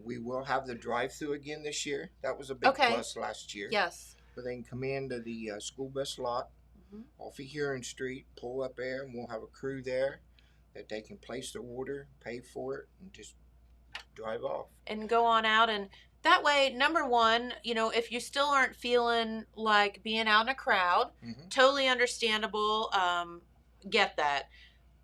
We will have the drive-through again this year. That was a big plus last year. Yes. But they can come into the school bus lot off of Huron Street, pull up there, and we'll have a crew there that they can place their order, pay for it, and just drive off. And go on out. And that way, number one, if you still aren't feeling like being out in a crowd, totally understandable. Get that.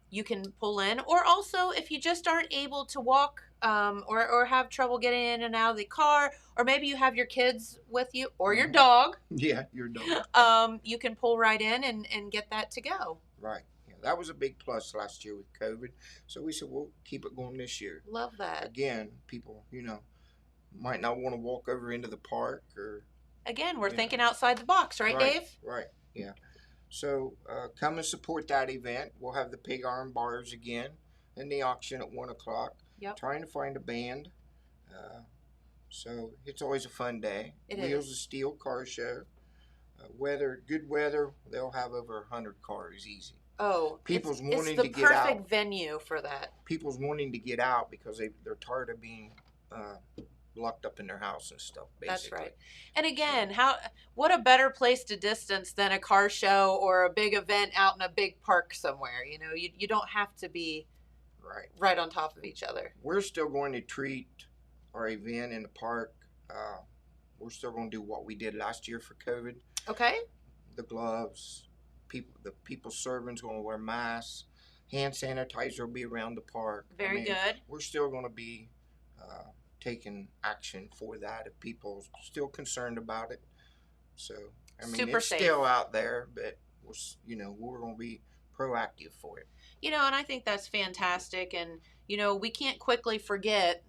You can pull in. Or also, if you just aren't able to walk or have trouble getting in and out of the car, or maybe you have your kids with you or your dog. Yeah, your dog. You can pull right in and get that to go. Right. Yeah, that was a big plus last year with COVID. So we said, we'll keep it going this year. Love that. Again, people, might not want to walk over into the park or... Again, we're thinking outside the box, right, Dave? Right, yeah. So come and support that event. We'll have the pig iron bars again and the auction at 1 o'clock. Yep. Trying to find a band. So it's always a fun day. Wheels of Steel car show. Good weather, they'll have over 100 cars easy. Oh, People's wanting to get out. It's the perfect venue for that. People's wanting to get out because they're tired of being locked up in their house and stuff, basically. That's right. And again, what a better place to distance than a car show or a big event out in a big park somewhere. You don't have to be right on top of each other. We're still going to treat our event in the park. We're still going to do what we did last year for COVID. Okay. The gloves, the people serving's going to wear masks. Hand sanitizer will be around the park. Very good. We're still going to be taking action for that if people are still concerned about it. So, it's safe. Still out there, but we're going to be proactive for it. And I think that's fantastic. And, we can't quickly forget,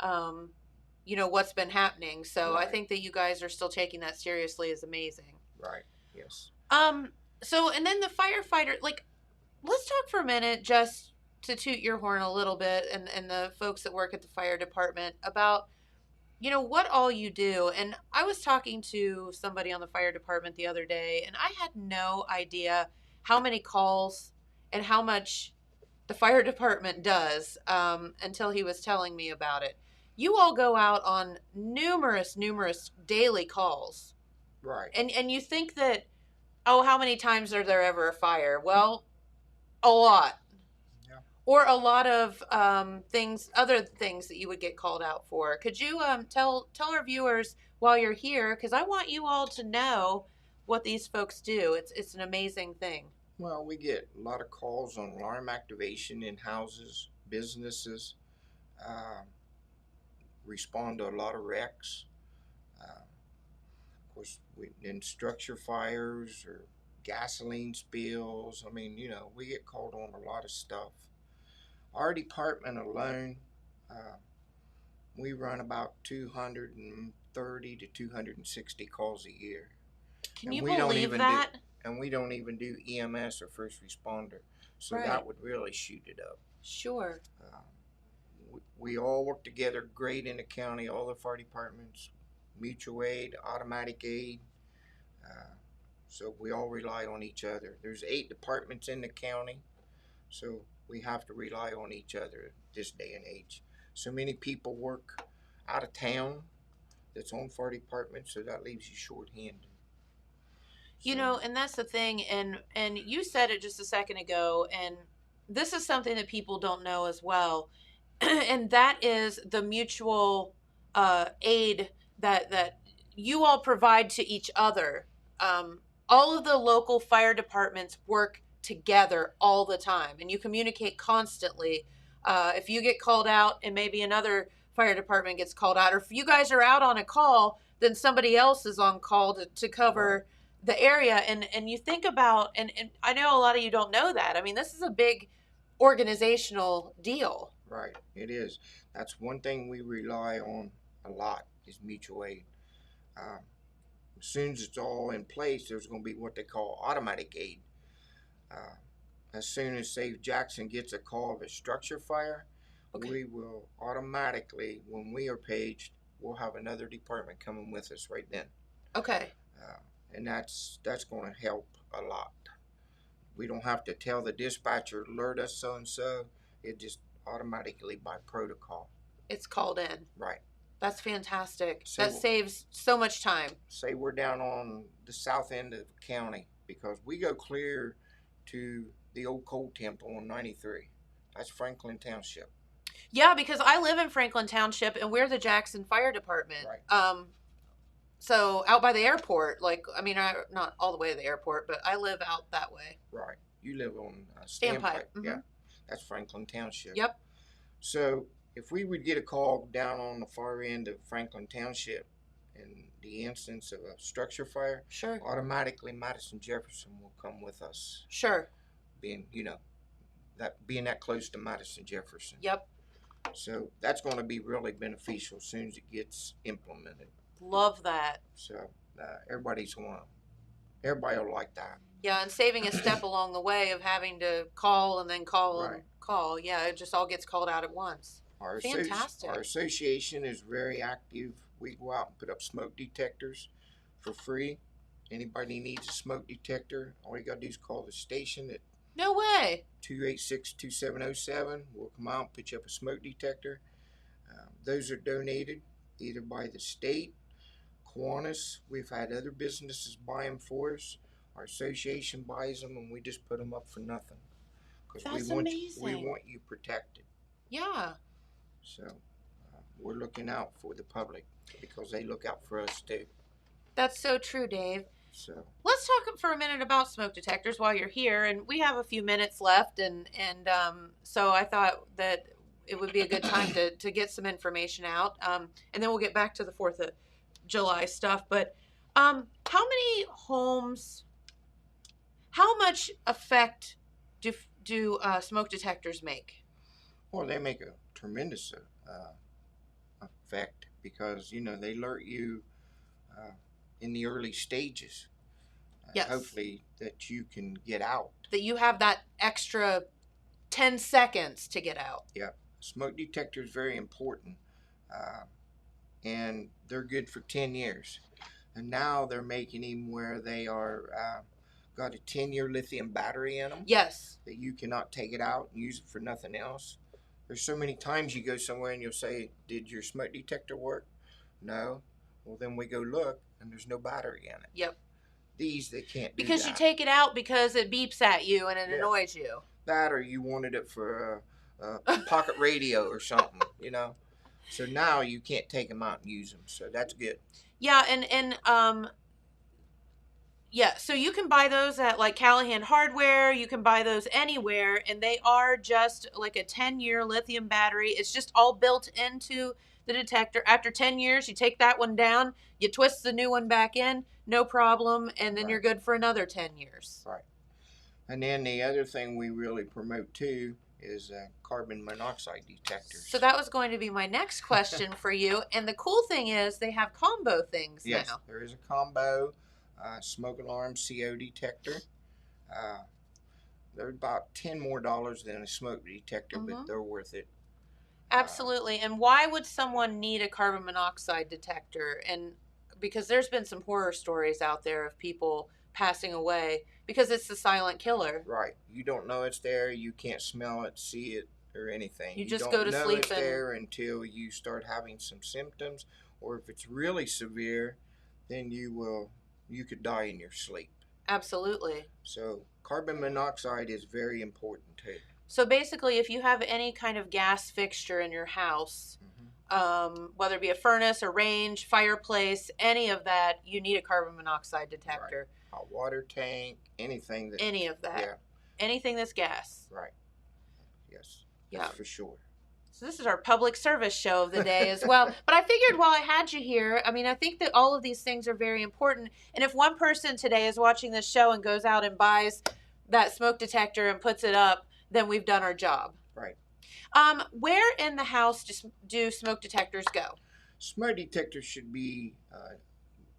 what's been happening. So I think that you guys are still taking that seriously is amazing. Right. Yes. So, and then the firefighter, let's talk for a minute just to toot your horn a little bit and the folks that work at the fire department about, what all you do. And I was talking to somebody on the fire department the other day, and I had no idea how many calls and how much the fire department does until he was telling me about it. You all go out on numerous daily calls. Right. And you think that, how many times are there ever a fire? Well, a lot. Yeah. Or a lot of other things that you would get called out for. Could you tell our viewers while you're here, because I want you all to know what these folks do. It's an amazing thing. Well, we get a lot of calls on alarm activation in houses, businesses. Respond to a lot of wrecks. Of course, in structure fires or gasoline spills. We get called on a lot of stuff. Our department alone, we run about 230 to 260 calls a year. Can you believe that? And we don't even do EMS or first responder. So that would really shoot it up. Sure. We all work together great in the county, all the fire departments, mutual aid, automatic aid. So we all rely on each other. There's 8 departments in the county. So We have to rely on each other this day and age. So many people work out of town that's on fire department, so that leaves you short-handed. You So, know, and that's the thing, and you said it just a second ago, and this is something that people don't know as well, and that is the mutual aid that you all provide to each other. All of the local fire departments work together all the time, and you communicate constantly. If you get called out, and maybe another fire department gets called out, or if you guys are out on a call, then somebody else is on call to cover the area. And you think about, and I know a lot of you don't know that. I mean, this is a big organizational deal. right, it is. That's one thing we rely on a lot is mutual aid. Um, as soon as it's all in place, there's going to be what they call automatic aid. Uh, as soon as, say, Jackson gets a call of a structure fire, Okay. we will automatically, when we are paged, we'll have another department coming with us right then. Okay. Uh, and that's going to help a lot. We don't have to tell the dispatcher, alert us so and so. It just automatically by protocol. It's called in. Right. That's fantastic. So- that saves so much time. Say we're down on the south end of the county because we go clear to the old coal temple on 93. That's Franklin Township. Yeah, because I live in Franklin Township and we're the Jackson Fire Department. Right. So out by the airport, not all the way to the airport, but I live out that way. Right. You live on Standpipe. Yeah. That's Franklin Township. Yep. So if we would get a call down on the far end of Franklin Township in the instance of a structure fire, Sure. automatically Madison Jefferson will come with us, Sure. being that close to Madison Jefferson. Yep. So that's going to be really beneficial as soon as it gets implemented. Love that. So everybody will like that. Yeah, and saving a step along the way of having to call and then call and Right. call. Yeah, it just all gets called out at once. Our Fantastic. Our association is very active. We go out and put up smoke detectors for free. Anybody needs a smoke detector, all you got to do is call the station at No way. 286-2707. We'll come out and put you up a smoke detector. Those are donated either by the state, Kiwanis. We've had other businesses buy them for us. Our association buys them, and we just put them up for nothing because That's we amazing. want you protected. Yeah. So we're looking out for the public because they look out for us too. That's so true, Dave. So Let's talk for a minute about smoke detectors while you're here, and we have a few minutes left, and so I thought that it would be a good time to get some information out, and then we'll get back to the 4th of July stuff. But how many homes, how much effect do smoke detectors make? well, they make a tremendous effect because they alert you in the early stages. Yes. Hopefully that you can get out. That you have that extra 10 seconds to get out. Yeah, smoke detector is very important, and they're good for 10 years. And now they're making them where they are got a 10-year lithium battery in them. Yes. That you cannot take it out and use it for nothing else. There's so many times you go somewhere and you'll say, "Did your smoke detector work?" No. Well, then we go look and there's no battery in it. Yep. These they can't do Because that. you take it out because it beeps at you and it Yeah. annoys you. That or you wanted it for a pocket radio or something, So now you can't take them out and use them. So that's good. Yeah, yeah, so you can buy those at like Callahan Hardware. You can buy those anywhere, and they are just like a 10-year lithium battery. It's just all built into the detector. After 10 years, you take that one down, you twist the new one back in, no problem, and then Right. you're good for another 10 years. Right. And then the other thing we really promote too is carbon monoxide detectors. So that was going to be my next question for you. And the cool thing is they have combo things Yes, now. there is a combo smoke alarm CO detector. They're about $10 more than a smoke detector, Mhm. but they're worth it. Absolutely. And why would someone need a carbon monoxide detector? And because there's been some horror stories out there of people passing away Because it's the silent killer. Right. You don't know it's there. You can't smell it, see it, or anything. You just don't go to know sleep it's and- there until you start having some symptoms, or if it's really severe, then you could die in your sleep. Absolutely. So carbon monoxide is very important too. So basically, if you have any kind of gas fixture in your house, whether it be a furnace, a range, fireplace, any of that, you need a carbon monoxide detector. Right. A water tank, anything that. Any of that. Yeah. Anything that's gas. Right. Yes. Yeah. That's for sure. So this is our public service show of the day as well. But I figured while I had you here, I mean, I think that all of these things are very important. And if one person today is watching this show and goes out and buys that smoke detector and puts it up, then we've done our job. Right. Where in the house do smoke detectors go? Smoke detectors should be,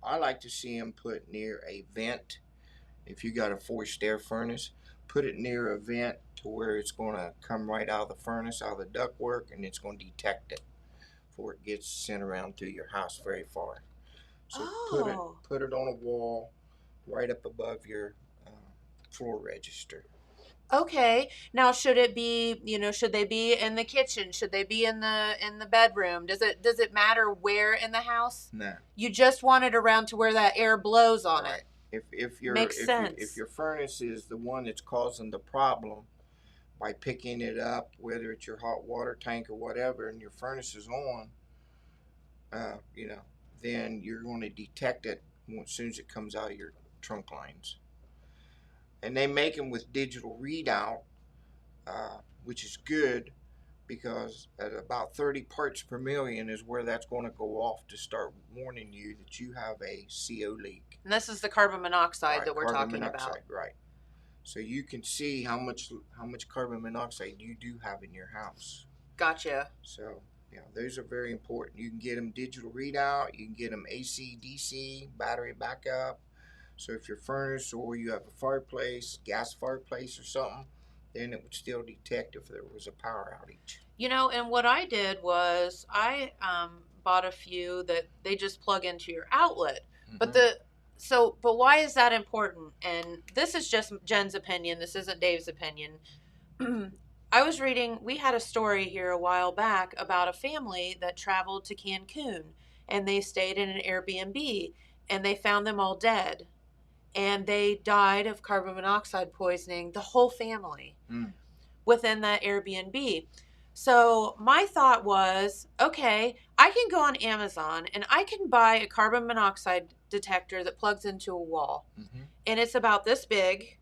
I like to see them put near a vent. If you got a forced air furnace, put it near a vent to where it's going to come right out of the furnace, out of the ductwork, and it's going to detect it before it gets sent around through your house very far. So put it on a wall right up above your floor register. Okay. Now, should it be, should they be in the kitchen? Should they be in the bedroom? Does it matter where in the house? No. You just want it around to where that air blows on Right. it. If your furnace is the one that's causing the problem by picking it up, whether it's your hot water tank or whatever, and your furnace is on, then you're going to detect it as soon as it comes out of your trunk lines. And they make them with digital readout, which is good because at about 30 parts per million is where that's going to go off to start warning you that you have a CO leak. And this is the carbon monoxide Right, that we're carbon talking about. monoxide, right. So you can see how much carbon monoxide you do have in your house. Gotcha. So, those are very important. You can get them digital readout. You can get them AC, DC, battery backup. So if your furnace or you have a fireplace, gas fireplace or something, then it would still detect if there was a power outage. And what I did was I bought a few that they just plug into your outlet. Mm-hmm. But why is that important? And this is just Jen's opinion. This isn't Dave's opinion. I was reading, we had a story here a while back about a family that traveled to Cancun and they stayed in an Airbnb and they found them all dead. And they died of carbon monoxide poisoning, the whole family, within that Airbnb. So my thought was, okay, I can go on Amazon and I can buy a carbon monoxide detector that plugs into a wall. Mm-hmm. And it's about this big.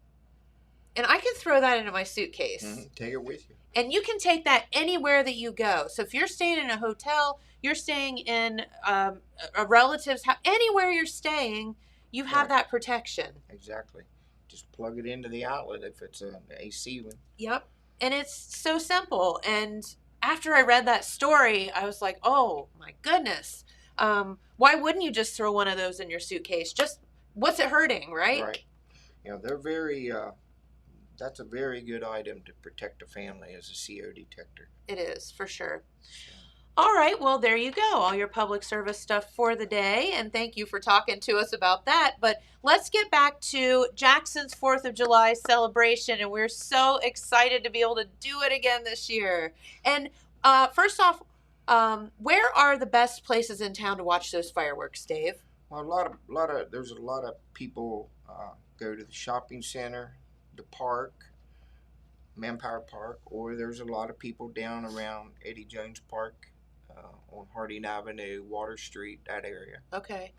And I can throw that into my suitcase. Mm-hmm. Take it with you. And you can take that anywhere that you go. So if you're staying in a hotel, you're staying in a relative's house, anywhere you're staying, you have that protection. Exactly. Just plug it into the outlet if it's an AC one. Yep. And it's so simple. And after I read that story, I was like, oh, my goodness. Why wouldn't you just throw one of those in your suitcase? Just what's it hurting, right? Right. They're very, that's a very good item to protect a family as a CO detector. It is, for sure. All right, well, there you go. All your public service stuff for the day, and thank you for talking to us about that. But let's get back to Jackson's 4th of July celebration, and we're so excited to be able to do it again this year. And first off, where are the best places in town to watch those fireworks, Dave? Well, there's a lot of people go to the shopping center, the park, Manpower Park, or there's a lot of people down around Eddie Jones Park. On Harding Avenue, Water Street, that area. Okay.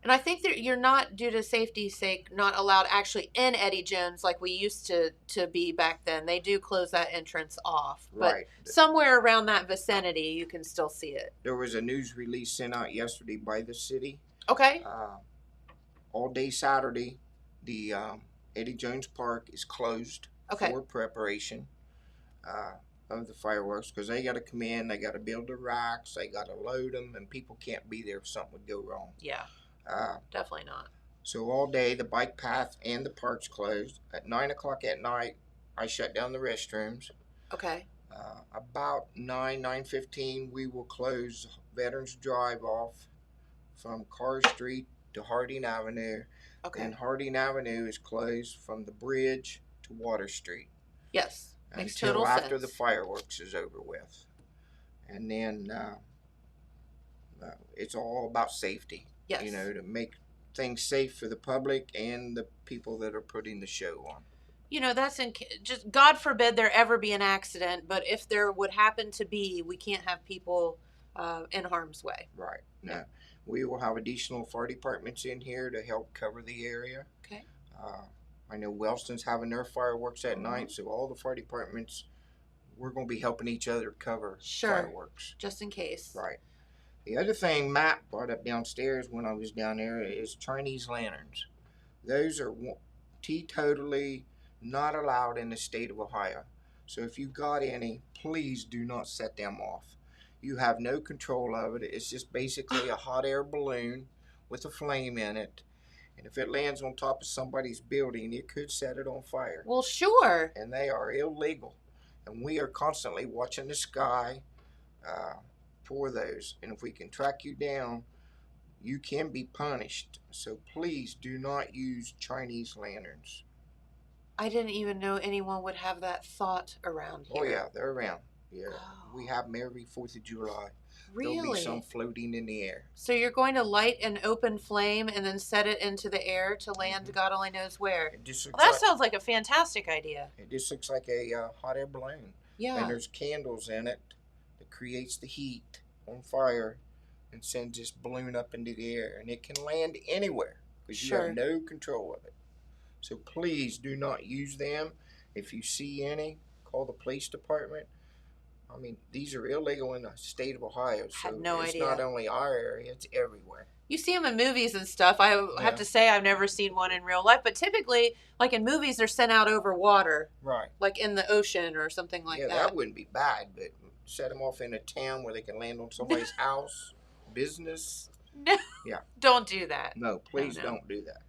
And I think that you're not, due to safety's sake, not allowed actually in Eddie Jones like we used to be back then. They do close that entrance off. Right. But somewhere around that vicinity, you can still see it. There was a news release sent out yesterday by the city. Okay. All day Saturday, the Eddie Jones Park is closed for preparation of the fireworks, because they got to come in, they got to build the racks, they got to load them, and people can't be there if something would go wrong. Yeah, definitely not. So all day, the bike path and the park's closed. At 9 o'clock at night, I shut down the restrooms. Okay. About 9:15, we will close Veterans Drive off from Carr Street to Harding Avenue. Okay. Then Harding Avenue is closed from the bridge to Water Street Yes. Makes until total after sense. the fireworks is over with. And then it's all about safety. Yes. You know, to make things safe for the public and the people that are putting the show on. You know, that's just God forbid there ever be an accident, but if there would happen to be, we can't have people in harm's way. Right. No. Yeah. We will have additional fire departments in here to help cover the area. Okay. I know Wellston's having their fireworks at night, so all the fire departments, we're going to be helping each other cover fireworks. Just in case. Right. The other thing Matt brought up downstairs when I was down there is Chinese lanterns. Those are teetotally not allowed in the state of Ohio. So if you got any, please do not set them off. You have no control of it. It's just basically a hot air balloon with a flame in it. And if it lands on top of somebody's building, it could set it on fire. Well, sure. And they are illegal. And we are constantly watching the sky for those. And if we can track you down, you can be punished. So please do not use Chinese lanterns. I didn't even know anyone would have that thought around here. Oh, yeah, they're around. Yeah, Oh. we have them every 4th of July. Really? There'll be some floating in the air. So you're going to light an open flame and then set it into the air to land God only knows where. It just looks Well, that like, sounds like a fantastic idea. it just looks like a hot air balloon. Yeah. And there's candles in it that creates the heat on fire and sends this balloon up into the air. And it can land anywhere because you have no control of it. So please do not use them. If you see any, call the police department. I mean, these are illegal in the state of Ohio. So Had no it's idea. not only our area, it's everywhere. You see them in movies and stuff. I have to say I've never seen one in real life, but typically, like in movies, they're sent out over water. Right. Like in the ocean or something like that. Yeah, that wouldn't be bad, but set them off in a town where they can land on somebody's house, business. No. Yeah. Don't do that. No, please No. don't do that.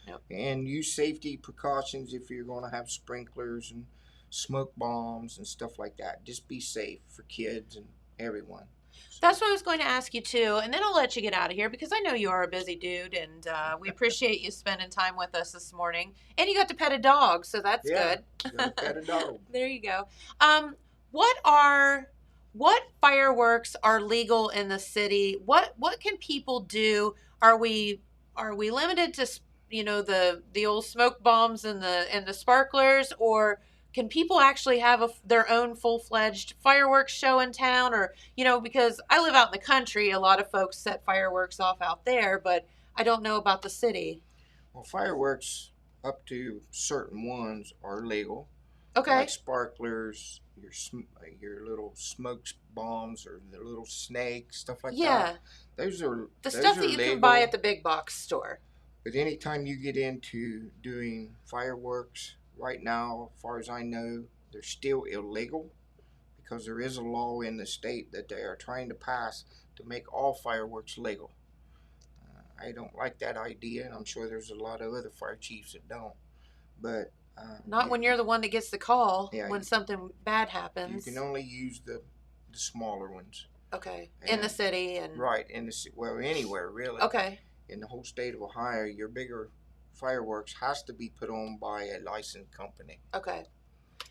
Nope. And use safety precautions if you're going to have sprinklers and smoke bombs and stuff like that. Just be safe for kids and everyone. That's what I was going to ask you too, and then I'll let you get out of here because I know you are a busy dude, and we appreciate you spending time with us this morning. And you got to pet a dog, so that's good. Pet a dog. There you go. What fireworks are legal in the city? What can people do? Are we limited to the old smoke bombs and the sparklers, or can people actually have their own full-fledged fireworks show in town? Or, because I live out in the country, a lot of folks set fireworks off out there, but I don't know about the city. Well, fireworks up to certain ones are legal. Okay. Like sparklers, your little smoke bombs, or the little snakes, stuff like that. Those are the stuff that you can buy at the big box store. But anytime you get into doing fireworks, right now, as far as I know, they're still illegal because there is a law in the state that they are trying to pass to make all fireworks legal. I don't like that idea, and I'm sure there's a lot of other fire chiefs that don't. But not when you're the one that gets the call when something bad happens. You can only use the smaller ones. Okay. In the city and right anywhere really. Okay. In the whole state of Ohio, your bigger fireworks has to be put on by a licensed company. Okay.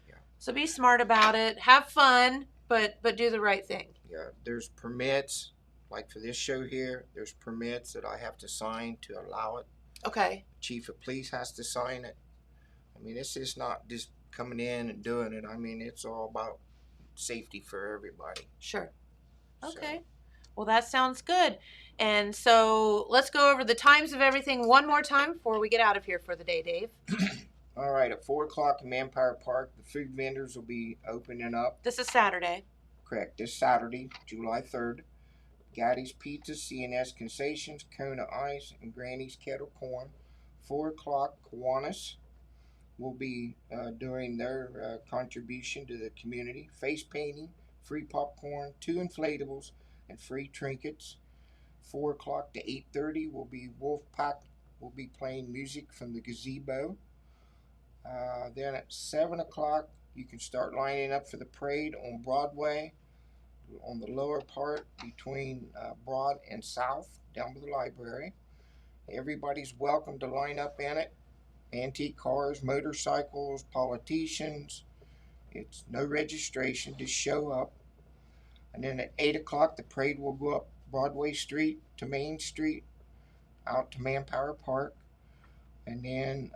Yeah. So be smart about it. Have fun, but do the right thing. Yeah. There's permits. Like for this show here, there's permits that I have to sign to allow it. Okay. Chief of police has to sign it. I mean, it's just not just coming in and doing it. I mean, it's all about safety for everybody. Sure. Okay. So. Well, that sounds good. And so let's go over the times of everything one more time before we get out of here for the day, Dave. All right. At 4 o'clock in Manpower Park, the food vendors will be opening up. This is Saturday. Correct. This Saturday, July 3rd. Gaddy's Pizza, C&S Concessions, Kona Ice, and Granny's Kettle Corn. 4 o'clock, Kiwanis will be doing their contribution to the community. Face painting, free popcorn, 2 inflatables, and free trinkets. 4 o'clock to 8:30 will be Wolfpack will be playing music from the gazebo. Then at 7 o'clock, you can start lining up for the parade on Broadway, on the lower part between Broad and South, down by the library. Everybody's welcome to line up in it. Antique cars, motorcycles, politicians. It's no registration, just show up. And then at 8 o'clock, the parade will go up Broadway Street to Main Street, out to Manpower Park. And then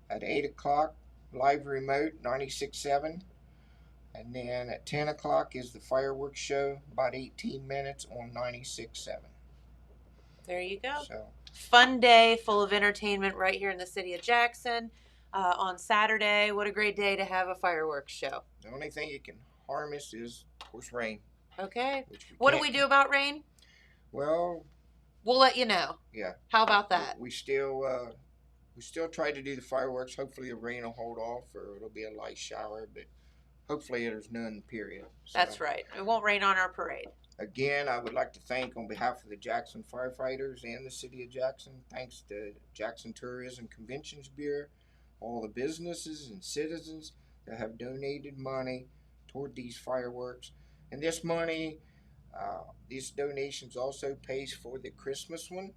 at 8 o'clock, live remote 96.7. And then at 10 o'clock is the fireworks show, about 18 minutes on 96.7. There you go. So, Fun day full of entertainment right here in the city of Jackson on Saturday. What a great day to have a fireworks show. the only thing it can harm us is, of course, rain. Okay. Which What do can't- we do about rain? Well, We'll let you know. yeah. How about that? We still try to do the fireworks. Hopefully the rain will hold off, or it'll be a light shower, but hopefully there's none, period. So, That's right. It won't rain on our parade. again, I would like to thank, on behalf of the Jackson firefighters and the city of Jackson, thanks to Jackson Tourism Conventions Bureau, all the businesses and citizens that have donated money toward these fireworks. And this money, these donations also pays for the Christmas one.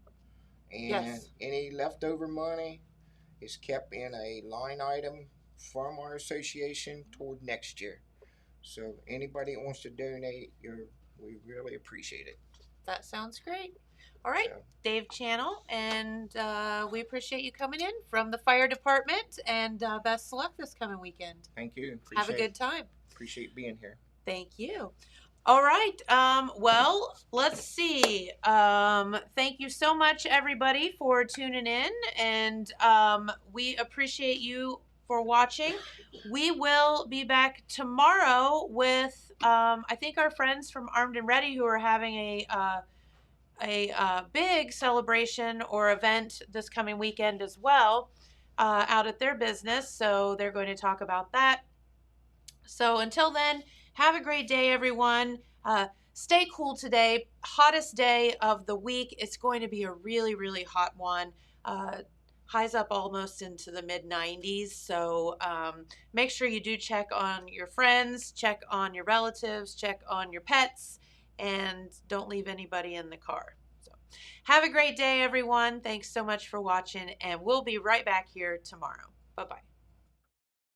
And Yes. any leftover money is kept in a line item from our association toward next year. So anybody that wants to donate, we really appreciate it. That sounds great. All right, So, Dave Channel, and we appreciate you coming in from the fire department, and best of luck this coming weekend. thank you. Have a good time. Appreciate being here. Thank you. All right. Well, let's see. Thank you so much, everybody, for tuning in, and we appreciate you for watching. We will be back tomorrow with, I think, our friends from Armed and Ready, who are having a big celebration or event this coming weekend as well, out at their business. So they're going to talk about that. So until then, have a great day, everyone. Stay cool today. Hottest day of the week. It's going to be a really, really hot one. Highs up almost into the mid 90s. So make sure you do check on your friends, check on your relatives, check on your pets, and don't leave anybody in the car. So have a great day, everyone. Thanks so much for watching, and we'll be right back here tomorrow. Bye-bye.